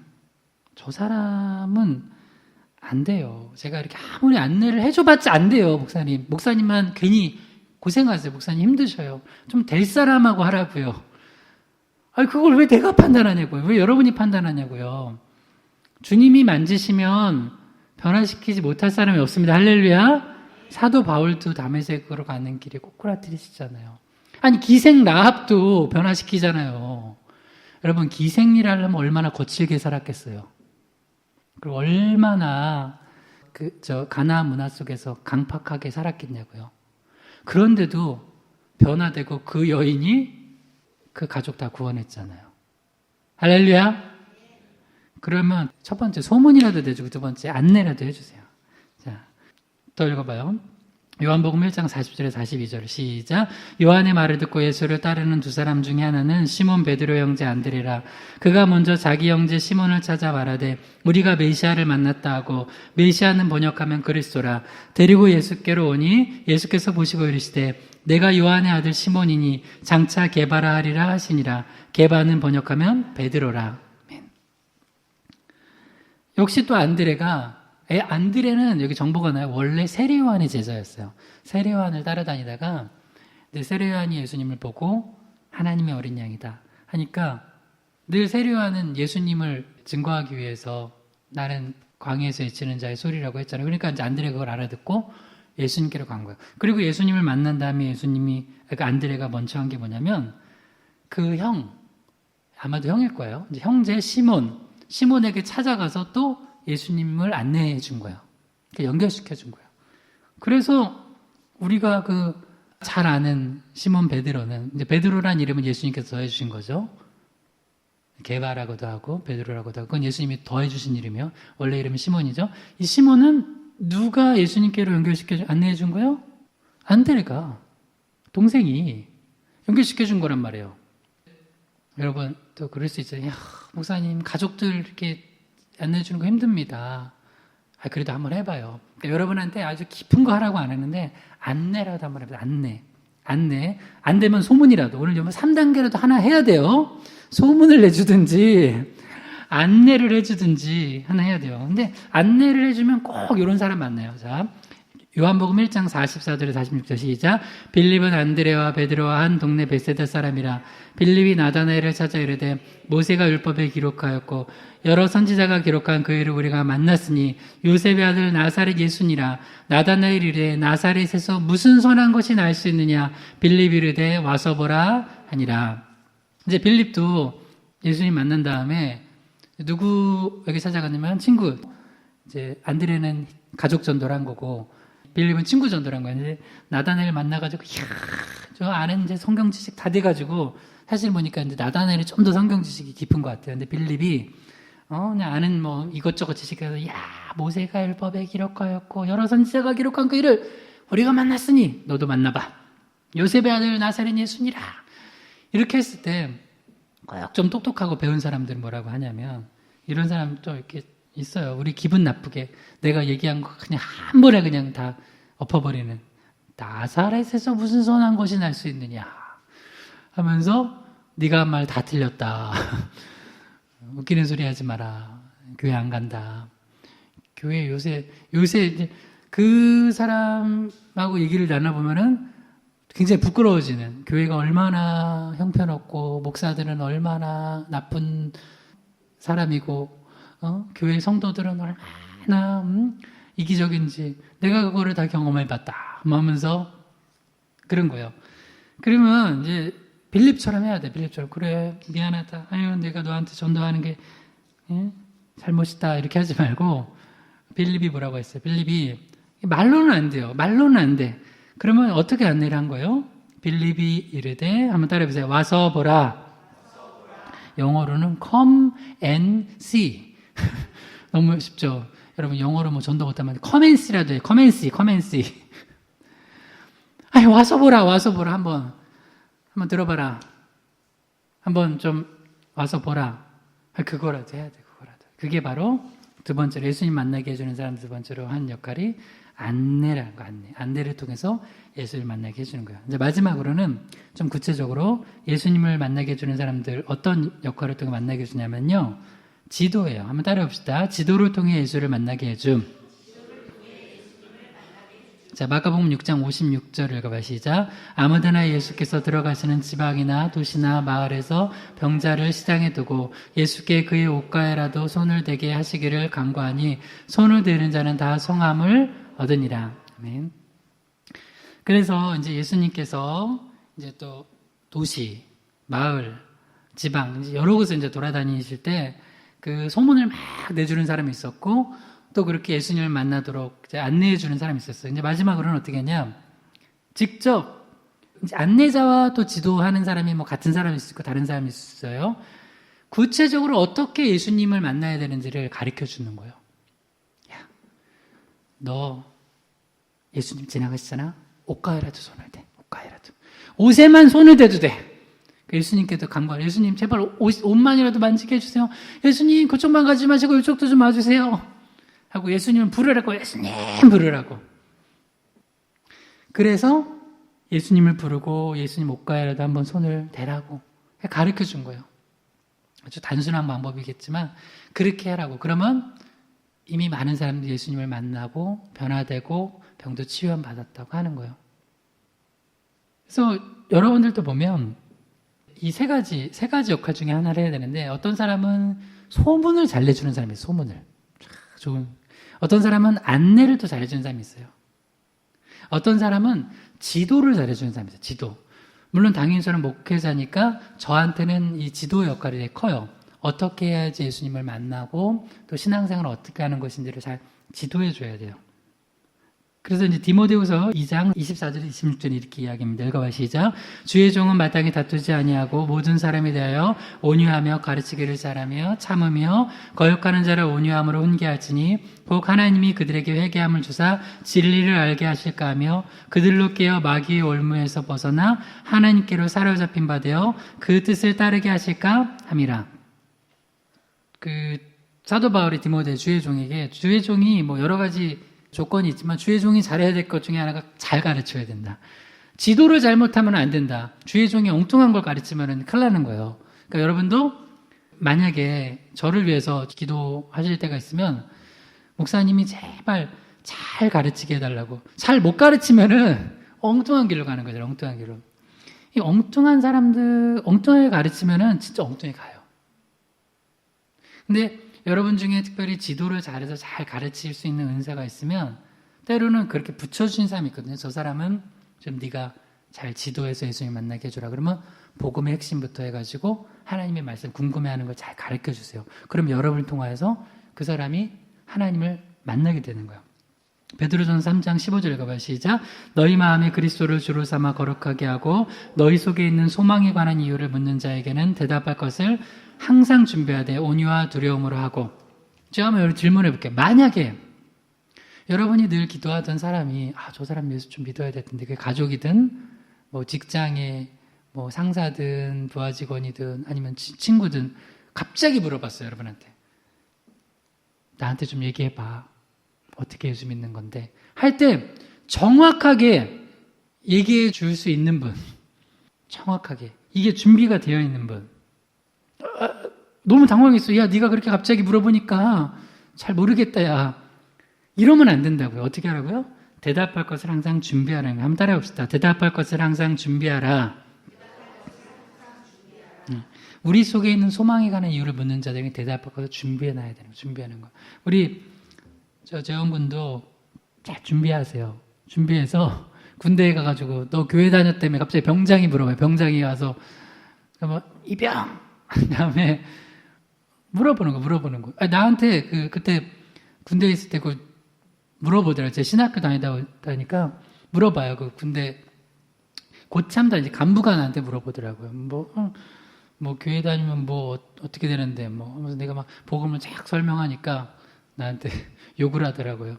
저 사람은 안 돼요. 제가 이렇게 아무리 안내를 해줘봤자 안 돼요, 목사님. 목사님만 괜히 고생하세요. 목사님 힘드셔요. 좀 될 사람하고 하라고요. 그걸 왜 내가 판단하냐고요. 왜 여러분이 판단하냐고요. 주님이 만지시면 변화시키지 못할 사람이 없습니다. 할렐루야. 사도 바울도 다메섹으로 가는 길에 꼬꾸라뜨리시잖아요. 아니 기생 라합도 변화시키잖아요. 여러분 기생 일을 하려면 얼마나 거칠게 살았겠어요. 그리고 얼마나 가나안 문화 속에서 강팍하게 살았겠냐고요. 그런데도 변화되고 그 여인이 그 가족 다 구원했잖아요. 할렐루야. 그러면 첫 번째 소문이라도 내주고 두 번째 안내라도 해주세요. 자, 또 읽어봐요. 요한복음 1장 40절에 42절 시작. 요한의 말을 듣고 예수를 따르는 두 사람 중에 하나는 시몬 베드로 형제 안드레라. 그가 먼저 자기 형제 시몬을 찾아 말하되 우리가 메시아를 만났다 하고 메시아는 번역하면 그리스도라. 데리고 예수께로 오니 예수께서 보시고 이르시되 내가 요한의 아들 시몬이니 장차 게바라 하리라 하시니라. 게바는 번역하면 베드로라. 역시 또 안드레는 여기 정보가 나요. 원래 세례요한의 제자였어요. 세례요한을 따라다니다가 세례요한이 예수님을 보고 하나님의 어린 양이다 하니까 늘 세례요한은 예수님을 증거하기 위해서 나는 광야에서 외치는 자의 소리라고 했잖아요. 그러니까 이제 안드레가 그걸 알아듣고 예수님께로 간 거예요. 그리고 예수님을 만난 다음에 안드레가 먼저 한 게 뭐냐면 아마도 형일 거예요. 이제 형제 시몬에게 찾아가서 또 예수님을 안내해 준 거예요. 연결시켜 준 거예요. 그래서 우리가 잘 아는 시몬 베드로는 이제 베드로란 이름은 예수님께서 더해 주신 거죠. 게바라고도 하고 베드로라고도 하고, 그건 예수님이 더해주신 이름이요. 원래 이름은 시몬이죠. 이 시몬은 누가 예수님께로 안내해 준 거예요? 안드레가, 동생이 연결시켜 준 거란 말이에요. 여러분 또 그럴 수 있잖아요. 목사님, 가족들 이렇게 안내해 주는 거 힘듭니다. 그래도 한번 해봐요. 그러니까 여러분한테 아주 깊은 거 하라고 안 했는데 안내라도 한번 해봐요. 안내. 안 되면 소문이라도, 오늘 3단계라도 하나 해야 돼요. 소문을 내주든지 안내를 해주든지 하나 해야 돼요. 근데 안내를 해주면 꼭 이런 사람 만나요. 자, 요한복음 1장 44절에 46절 시작. 빌립은 안드레와 베드로와 한 동네 베세다 사람이라. 빌립이 나다나엘을 찾아 이르되 모세가 율법에 기록하였고 여러 선지자가 기록한 그 일을 우리가 만났으니 요셉의 아들 나사렛 예수니라. 나다나엘이 이르되 나사렛에서 무슨 선한 것이 날 수 있느냐. 빌립이 이르되 와서 보라 하니라. 이제 빌립도 예수님 만난 다음에 누구에게 찾아갔냐면 친구, 이제 안드레는 가족 전도를 한 거고 빌립은 친구 전도를 한 거예요. 이제 나다나엘 만나가지고 저 아는 이제 성경 지식 다 돼가지고, 사실 보니까 이제 나다나엘이 좀 더 성경 지식이 깊은 것 같아요. 근데 빌립이 그냥 아는 뭐 이것저것 지식해서 모세가 율법에 기록하였고 여러 선지자가 기록한 그 일을 우리가 만났으니 너도 만나봐. 요셉의 아들 나사렛 예수니라. 이렇게 했을 때 꼭 좀 똑똑하고 배운 사람들은 뭐라고 하냐면, 이런 사람 또 이렇게 있어요. 우리 기분 나쁘게 내가 얘기한 거 그냥 한 번에 그냥 다 엎어버리는, 나사렛에서 무슨 선한 것이 날 수 있느냐 하면서 네가 한 말 다 틀렸다. 웃기는 소리 하지 마라. 교회 안 간다. 교회 요새 이제 그 사람하고 얘기를 나눠보면은 굉장히 부끄러워지는, 교회가 얼마나 형편없고 목사들은 얼마나 나쁜 사람이고 교회 성도들은 얼마나 이기적인지 내가 그거를 다 경험해봤다 하면서 그런 거예요. 그러면 이제 빌립처럼 해야 돼. 빌립처럼. 그래, 미안하다. 아유, 내가 너한테 전도하는 게 잘못이다. 이렇게 하지 말고, 빌립이 뭐라고 했어요? 빌립이 말로는 안 돼요. 말로는 안 돼. 그러면 어떻게 안내를 한 거예요? 빌립이 이르되, 한번 따라해보세요. 와서 보라. 영어로는 come and see. 너무 쉽죠? 여러분 영어로 뭐 전도 못하면 come and see라도 해요. come and see. 아니, 와서 보라. 한번 들어봐라. 한번 좀 와서 보라. 그거라도 해야 돼. 그거라도. 그게 바로 두 번째로 예수님 만나게 해주는 사람 두 번째로 한 역할이 안내라는 거. 안내를 통해서 예수님을 만나게 해주는 거예요. 이제 마지막으로는 좀 구체적으로 예수님을 만나게 해주는 사람들 어떤 역할을 통해 만나게 해주냐면요, 지도예요. 한번 따라해봅시다. 지도를 통해 예수를 만나게 해줌. 자, 마가복음 6장 56절 읽어봐. 시작. 아무데나 예수께서 들어가시는 지방이나 도시나 마을에서 병자를 시장에 두고 예수께 그의 옷가에라도 손을 대게 하시기를 간구하니 손을 대는 자는 다 성함을 얻으니라. 아멘. 그래서 이제 예수님께서 이제 또 도시, 마을, 지방, 이제 여러 곳을 이제 돌아다니실 때 그 소문을 막 내주는 사람이 있었고, 또 그렇게 예수님을 만나도록 이제 안내해 주는 사람이 있었어요. 이제 마지막으로는 어떻게 했냐? 직접 이제 안내자와 또 지도하는 사람이 뭐 같은 사람이 있고 다른 사람이 있어요. 구체적으로 어떻게 예수님을 만나야 되는지를 가르쳐 주는 거예요. 야, 너 예수님 지나가시잖아. 옷가에라도 손을 대. 옷가에라도. 옷에만 손을 대도 돼. 예수님께도 간구하라. 예수님 제발 옷만이라도 만지게 해주세요. 예수님 그쪽만 가지 마시고 이쪽도 좀 와주세요. 하고 예수님을 부르라고. 예수님 부르라고. 그래서 예수님을 부르고 예수님 옷가에라도 한번 손을 대라고 가르쳐 준 거예요. 아주 단순한 방법이겠지만 그렇게 하라고. 그러면 이미 많은 사람들이 예수님을 만나고 변화되고 병도 치유받았다고 하는 거예요. 그래서 여러분들도 보면 이 세 가지 역할 중에 하나를 해야 되는데, 어떤 사람은 소문을 잘 내주는 사람이 있어요. 소문을. 좋은. 어떤 사람은 안내를 더 잘해주는 사람이 있어요. 어떤 사람은 지도를 잘해주는 사람이 있어요. 지도. 물론 당연히 저는 목회자니까 저한테는 이 지도 역할이 되게 커요. 어떻게 해야지 예수님을 만나고 또 신앙생활을 어떻게 하는 것인지를 잘 지도해 줘야 돼요. 그래서 이제 디모데후서 2장 24절 26절 이렇게 이야기합니다. 읽어봐 시작. 주의 종은 마땅히 다투지 아니하고 모든 사람에 대하여 온유하며 가르치기를 잘하며 참으며 거역하는 자를 온유함으로 훈계할지니 복 하나님이 그들에게 회개함을 주사 진리를 알게 하실까 하며 그들로 깨어 마귀의 올무에서 벗어나 하나님께로 사로잡힌 바 되어 그 뜻을 따르게 하실까 함이라. 사도 바울이 디모데 주의 종에게 주의 종이 뭐 여러 가지 조건이 있지만 주의 종이 잘해야 될 것 중에 하나가 잘 가르쳐야 된다. 지도를 잘못하면 안 된다. 주의 종이 엉뚱한 걸 가르치면 큰일 나는 거예요. 그러니까 여러분도 만약에 저를 위해서 기도하실 때가 있으면 목사님이 제발 잘 가르치게 해달라고. 잘 못 가르치면은 엉뚱한 길로 가는 거죠. 엉뚱한 길로. 이 엉뚱한 사람들 엉뚱하게 가르치면은 진짜 엉뚱하게 가요. 근데 여러분 중에 특별히 지도를 잘해서 잘 가르칠 수 있는 은사가 있으면 때로는 그렇게 붙여주신 사람이 있거든요. 저 사람은 좀 네가 잘 지도해서 예수님 만나게 해주라. 그러면 복음의 핵심부터 해가지고 하나님의 말씀 궁금해하는 걸 잘 가르쳐주세요. 그럼 여러분을 통하여서 그 사람이 하나님을 만나게 되는 거예요. 베드로전서 3장 15절 읽어봐요. 시작. 너희 마음에 그리스도를 주로 삼아 거룩하게 하고 너희 속에 있는 소망에 관한 이유를 묻는 자에게는 대답할 것을 항상 준비하되 온유와 두려움으로 하고. 제가 한번 질문해 볼게요. 만약에 여러분이 늘 기도하던 사람이 저 사람 예수 좀 믿어야 될 텐데 그게 가족이든 뭐 직장에 뭐 상사든 부하 직원이든 아니면 친구든 갑자기 물어봤어요. 여러분한테. 나한테 좀 얘기해 봐. 어떻게 예수 믿는 건데 할 때 정확하게 얘기해 줄 수 있는 분, 정확하게 이게 준비가 되어 있는 분. 너무 당황했어. 야, 네가 그렇게 갑자기 물어보니까 잘 모르겠다. 야, 이러면 안 된다고요. 어떻게 하라고요? 대답할 것을 항상 준비하라는 거. 한번 따라해 봅시다. 대답할 것을 항상 준비하라. 우리 속에 있는 소망에 관한 이유를 묻는 자들에게 대답할 것을 준비해놔야 되는 거. 준비하는 거. 우리 재원군도 잘 준비하세요. 준비해서 군대에 가가지고 너 교회 다녔다며 갑자기 병장이 물어봐요. 병장이 와서 이병 그다음에 물어보는 거. 나한테 그때 군대에 있을 때 물어보더라고요. 제가 신학교 다니다니까 물어봐요. 군대 고참다 이제 간부가 나한테 물어보더라고요. 뭐 교회 다니면 뭐 어떻게 되는데 하면서 내가 막 복음을 쫙 설명하니까 나한테 욕을 하더라고요.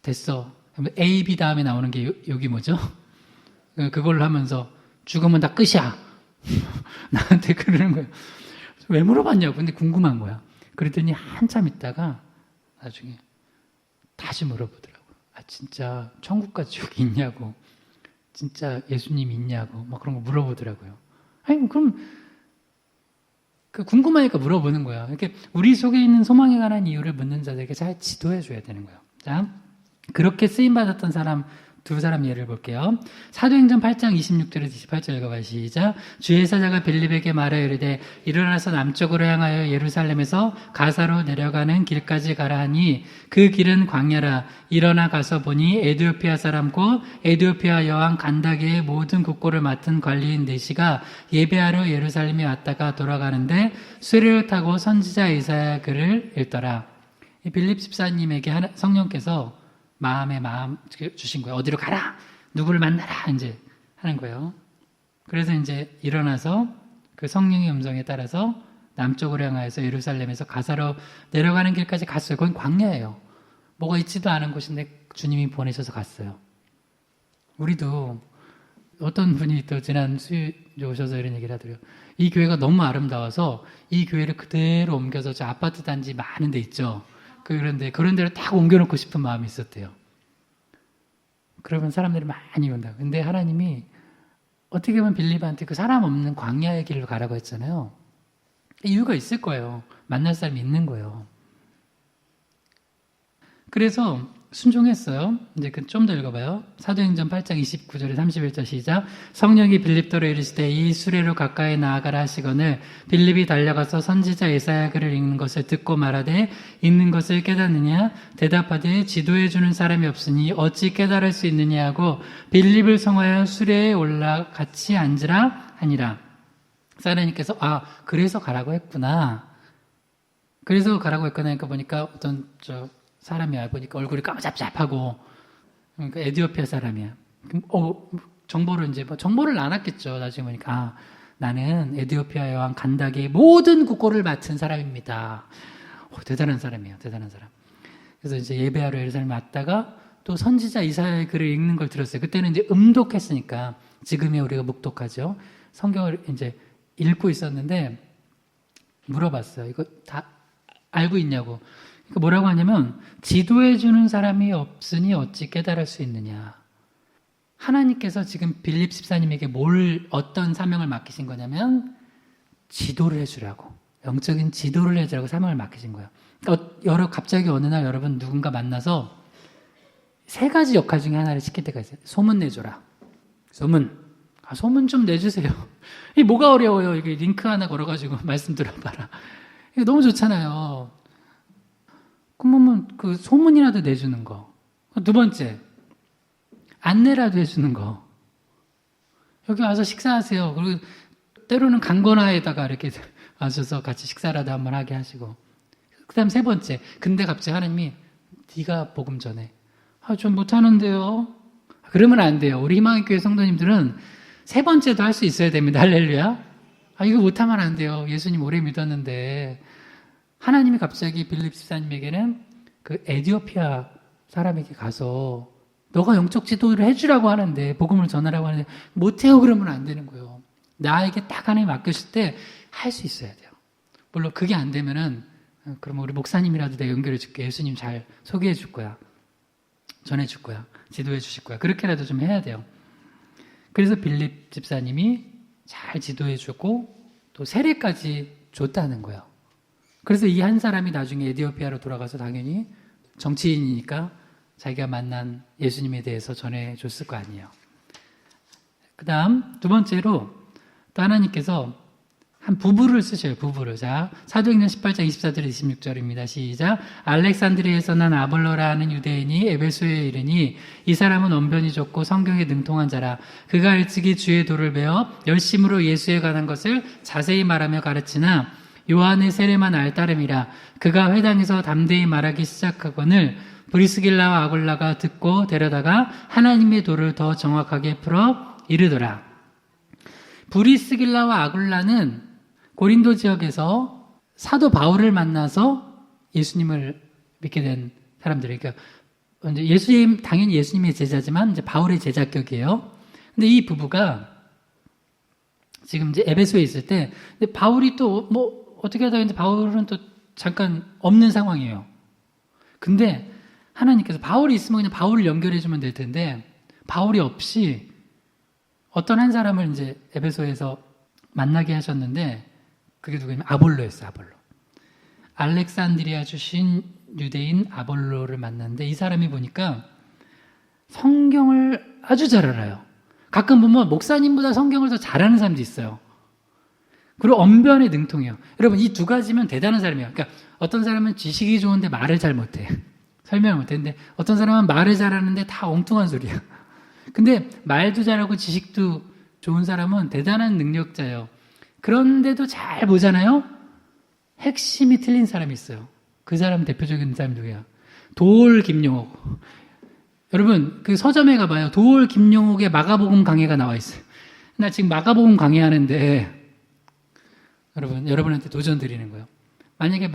됐어. A, B 다음에 나오는 게 욕이 뭐죠? 그걸로 하면서 죽으면 다 끝이야. 나한테 그러는 거예요. 왜 물어봤냐고. 근데 궁금한 거야. 그랬더니 한참 있다가 나중에 다시 물어보더라고요. 진짜 천국과 지옥이 있냐고. 진짜 예수님 있냐고. 막 그런 거 물어보더라고요. 아니, 그럼 궁금하니까 물어보는 거야. 이렇게 우리 속에 있는 소망에 관한 이유를 묻는 자들에게 잘 지도해 줘야 되는 거예요. 자, 그렇게 쓰임받았던 사람 두 사람 예를 볼게요. 사도행전 8장 26절에서 28절 읽어봐요. 시작. 주의 사자가 빌립에게 말하여 이르되 일어나서 남쪽으로 향하여 예루살렘에서 가사로 내려가는 길까지 가라 하니 그 길은 광야라. 일어나 가서 보니 에디오피아 사람 곧 에디오피아 여왕 간다게의 모든 국고를 맡은 관리인 네시가 예배하러 예루살렘에 왔다가 돌아가는데 수레를 타고 선지자 이사야 글을 읽더라. 이 빌립 집사님에게 성령께서 마음 주신 거예요. 어디로 가라! 누구를 만나라! 이제 하는 거예요. 그래서 이제 일어나서 그 성령의 음성에 따라서 남쪽으로 향하여서 예루살렘에서 가사로 내려가는 길까지 갔어요. 거긴 광야예요. 뭐가 있지도 않은 곳인데 주님이 보내셔서 갔어요. 우리도 어떤 분이 또 지난 수요일에 오셔서 이런 얘기를 하더래요. 이 교회가 너무 아름다워서 이 교회를 그대로 옮겨서 저 아파트 단지 많은 데 있죠. 그런데 그런 데로 딱 옮겨놓고 싶은 마음이 있었대요. 그러면 사람들이 많이 온다. 근데 하나님이 어떻게 보면 빌립한테 그 사람 없는 광야의 길로 가라고 했잖아요. 이유가 있을 거예요. 만날 사람이 있는 거예요. 그래서 순종했어요. 이제 좀 더 읽어봐요. 사도행전 8장 29절에 31절 시작. 성령이 빌립더로 이르시되 이 수레로 가까이 나아가라 하시거늘 빌립이 달려가서 선지자 예사야 글을 읽는 것을 듣고 말하되 읽는 것을 깨닫느냐 대답하되 지도해 주는 사람이 없으니 어찌 깨달을 수 있느냐 하고 빌립을 성하여 수레에 올라 같이 앉으라 하니라. 사라님께서 그래서 가라고 했구나. 그래서 가라고 했구나 하니까 보니까 어떤 사람이 보니까 얼굴이 까무잡잡하고 그러니까 에디오피아 사람이야. 그럼 정보를 이제 정보를 나눴겠죠. 나중에 보니까 나는 에디오피아의 왕 간닥의 모든 국고를 맡은 사람입니다. 대단한 사람이에요. 대단한 사람. 그래서 이제 예배하러 예루살렘에 왔다가 또 선지자 이사야의 글을 읽는 걸 들었어요. 그때는 이제 음독했으니까 지금의 우리가 묵독하죠. 성경을 이제 읽고 있었는데 물어봤어요. 이거 다 알고 있냐고. 그러니까 뭐라고 하냐면 지도해 주는 사람이 없으니 어찌 깨달을 수 있느냐. 하나님께서 지금 빌립 집사님에게 어떤 사명을 맡기신 거냐면 지도를 해주라고. 영적인 지도를 해주라고 사명을 맡기신 거예요. 그러니까 갑자기 어느 날 여러분 누군가 만나서 3가지 역할 중에 하나를 시킬 때가 있어요. 소문 내줘라. 소문 좀 내주세요. 이게 뭐가 어려워요. 이게 링크 하나 걸어가지고 말씀 들어봐라. 이게 너무 좋잖아요. 그러면 그 소문이라도 내주는 거. 2번째, 안내라도 해주는 거. 여기 와서 식사하세요. 그리고 때로는 강건화에다가 이렇게 와셔서 같이 식사라도 한번 하게 하시고. 그 다음 3번째, 근데 갑자기 하나님이 네가 복음 전해. 좀 못하는데요. 그러면 안 돼요. 우리 희망의 교회 성도님들은 3번째도 할 수 있어야 됩니다. 할렐루야. 이거 못하면 안 돼요. 예수님 오래 믿었는데. 하나님이 갑자기 빌립 집사님에게는 그 에디오피아 사람에게 가서 너가 영적 지도를 해주라고 하는데 복음을 전하라고 하는데 못해요. 그러면 안 되는 거예요. 나에게 딱 하나님 맡겼을 때 할 수 있어야 돼요. 물론 그게 안 되면은 그러면 우리 목사님이라도 내가 연결해 줄게. 예수님 잘 소개해 줄 거야. 전해 줄 거야. 지도해 주실 거야. 그렇게라도 좀 해야 돼요. 그래서 빌립 집사님이 잘 지도해 주고 또 세례까지 줬다는 거예요. 그래서 이 한 사람이 나중에 에디오피아로 돌아가서 당연히 정치인이니까 자기가 만난 예수님에 대해서 전해 줬을 거 아니에요. 그 다음 2번째로 또 하나님께서 한 부부를 쓰셔요. 부부를. 자, 사도행전 18장 24절 26절입니다. 시작. 알렉산드리아에서 난 아볼로라는 유대인이 에베소에 이르니 이 사람은 언변이 좋고 성경에 능통한 자라. 그가 일찍이 주의 도를 배워 열심으로 예수에 관한 것을 자세히 말하며 가르치나 요한의 세례만 알 따름이라. 그가 회당에서 담대히 말하기 시작하거늘 브리스길라와 아굴라가 듣고 데려다가 하나님의 도를 더 정확하게 풀어 이르더라. 브리스길라와 아굴라는 고린도 지역에서 사도 바울을 만나서 예수님을 믿게 된 사람들이에요. 그러니까 이제 당연히 예수님의 제자지만 이제 바울의 제자격이에요. 근데 이 부부가 지금 이제 에베소에 있을 때, 근데 바울이 또 어떻게 하다가 이제 바울은 또 잠깐 없는 상황이에요. 근데 하나님께서 바울이 있으면 그냥 바울을 연결해주면 될 텐데, 바울이 없이 어떤 한 사람을 이제 에베소에서 만나게 하셨는데, 그게 누구냐면 아볼로였어요. 아볼로. 알렉산드리아 주신 유대인 아볼로를 만났는데 이 사람이 보니까 성경을 아주 잘 알아요. 가끔 보면 목사님보다 성경을 더 잘하는 사람도 있어요. 그리고 언변에 능통해요. 여러분 이 2가지면 대단한 사람이에요. 그러니까 어떤 사람은 지식이 좋은데 말을 잘 못해. 설명을 못해. 근데 어떤 사람은 말을 잘하는데 다 엉뚱한 소리야. 근데 말도 잘하고 지식도 좋은 사람은 대단한 능력자예요. 그런데도 잘 보잖아요. 핵심이 틀린 사람이 있어요. 그 사람 대표적인 사람이 누구야? 도올 김용옥. 여러분 그 서점에 가봐요. 도올 김용옥의 마가복음 강해가 나와 있어요. 나 지금 마가복음 강해하는데 여러분한테 도전 드리는 거예요. 만약에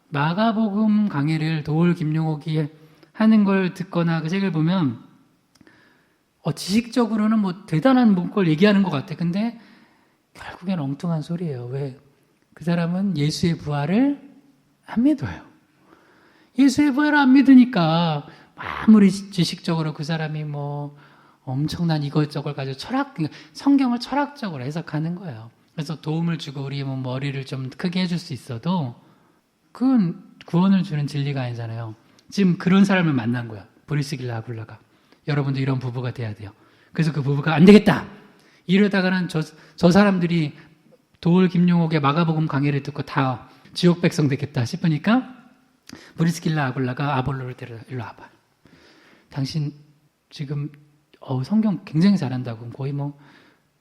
마가복음 강해를 도올 김용옥이 하는 걸 듣거나 그 책을 보면 지식적으로는 대단한 걸 얘기하는 것 같아. 근데 결국엔 엉뚱한 소리예요. 왜? 그 사람은 예수의 부활을 안 믿어요. 예수의 부활을 안 믿으니까 아무리 지식적으로 그 사람이 엄청난 이것저것 가지고 성경을 철학적으로 해석하는 거예요. 그래서 도움을 주고 우리 머리를 좀 크게 해줄 수 있어도 그건 구원을 주는 진리가 아니잖아요. 지금 그런 사람을 만난 거야. 브리스길라 아굴라가. 여러분도 이런 부부가 돼야 돼요. 그래서 그 부부가 안 되겠다. 이러다가는 저 사람들이 도올 김용옥의 마가복음 강해를 듣고 다 지옥 백성 되겠다 싶으니까 브리스길라 아굴라가 아볼로를 데려다 일로 와봐. 당신 지금 성경 굉장히 잘한다고 거의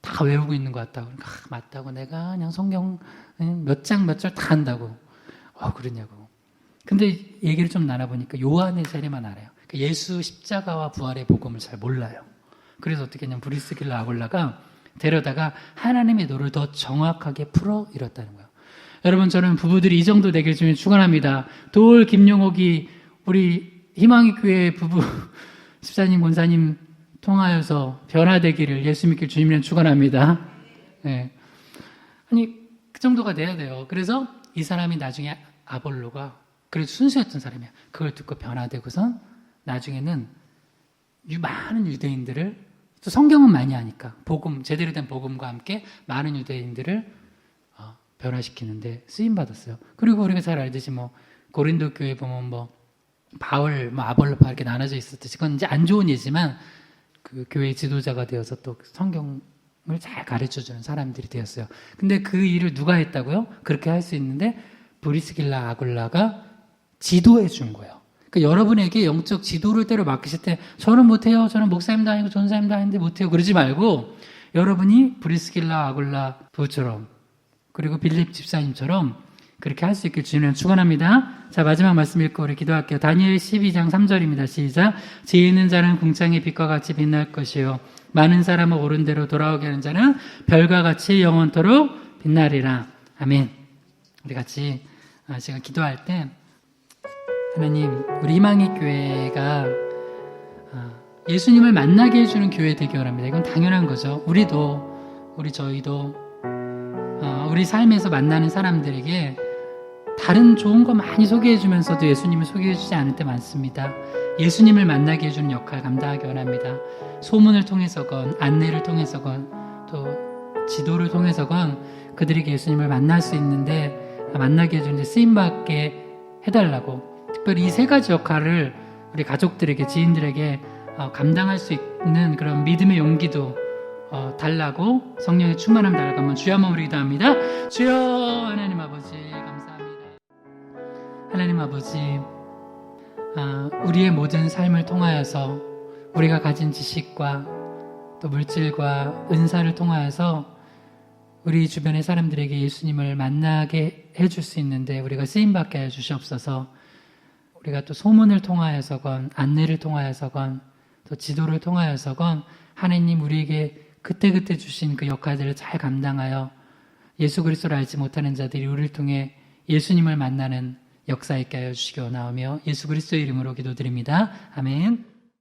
다 외우고 있는 것 같다고. 맞다고. 내가 그냥 성경 몇 장 몇 절 다 한다고. 그러냐고. 근데 얘기를 좀 나눠보니까 요한의 세례만 알아요. 예수 십자가와 부활의 복음을 잘 몰라요. 그래서 어떻게 했냐면 브리스길라 아굴라가 데려다가 하나님의 도를 더 정확하게 풀어 이뤘다는 거예요. 여러분, 저는 부부들이 이 정도 되길 주님 축원합니다. 도올 김용옥이 우리 희망의 교회 부부 집사님 권사님 통하여서 변화되기를 예수 믿길 주님이란 축원합니다. 네. 아니 그 정도가 돼야 돼요. 그래서 이 사람이 나중에 아볼로가 그래도 순수했던 사람이야. 그걸 듣고 변화되고선 나중에는 많은 유대인들을, 또 성경은 많이 하니까 복음, 제대로 된 복음과 함께 많은 유대인들을 변화시키는데 쓰임 받았어요. 그리고 우리가 잘 알듯이 고린도 교회 보면 바울, 아볼로파 이렇게 나눠져 있었듯이, 그건 이제 안 좋은 예지만 그 교회의 지도자가 되어서 또 성경을 잘 가르쳐주는 사람들이 되었어요. 근데 그 일을 누가 했다고요? 그렇게 할 수 있는데 브리스길라 아굴라가 지도해 준 거예요. 그러니까 여러분에게 영적 지도를 때로 맡기실 때 저는 못해요. 저는 목사님도 아니고 전사님도 아닌데 못해요. 그러지 말고 여러분이 브리스길라 아굴라 부처럼 그리고 빌립 집사님처럼 그렇게 할 수 있길 주님은 축원합니다. 자, 마지막 말씀 읽고 우리 기도할게요. 다니엘 12장 3절입니다. 시작. 지혜 있는 자는 궁창의 빛과 같이 빛날 것이요 많은 사람을 옳은 대로 돌아오게 하는 자는 별과 같이 영원토록 빛나리라. 아멘. 우리 같이 제가 기도할 때 하나님, 우리 희망의 교회가 예수님을 만나게 해주는 교회 되기 원합니다. 이건 당연한 거죠. 저희도 우리 삶에서 만나는 사람들에게 다른 좋은 거 많이 소개해주면서도 예수님을 소개해주지 않을 때 많습니다. 예수님을 만나게 해주는 역할 감당하기 원합니다. 소문을 통해서건 안내를 통해서건 또 지도를 통해서건 그들에게 예수님을 만날 수 있는데 만나게 해주는데 쓰임받게 해달라고, 특별히 이 세 가지 역할을 우리 가족들에게, 지인들에게 감당할 수 있는 그런 믿음의 용기도 달라고, 성령의 충만함 달라고 한번 주여 한번 우리 기도합니다. 주여. 하나님 아버지 감사합니다. 하나님 아버지, 우리의 모든 삶을 통하여서 우리가 가진 지식과 또 물질과 은사를 통하여서 우리 주변의 사람들에게 예수님을 만나게 해줄 수 있는데 우리가 쓰임받게 해주시옵소서. 우리가 또 소문을 통하여서건 안내를 통하여서건 또 지도를 통하여서건 하나님 우리에게 그때그때 주신 그 역할들을 잘 감당하여 예수 그리스도를 알지 못하는 자들이 우리를 통해 예수님을 만나는 역사 있게 하여 주시기 원하오며 예수 그리스도의 이름으로 기도드립니다. 아멘.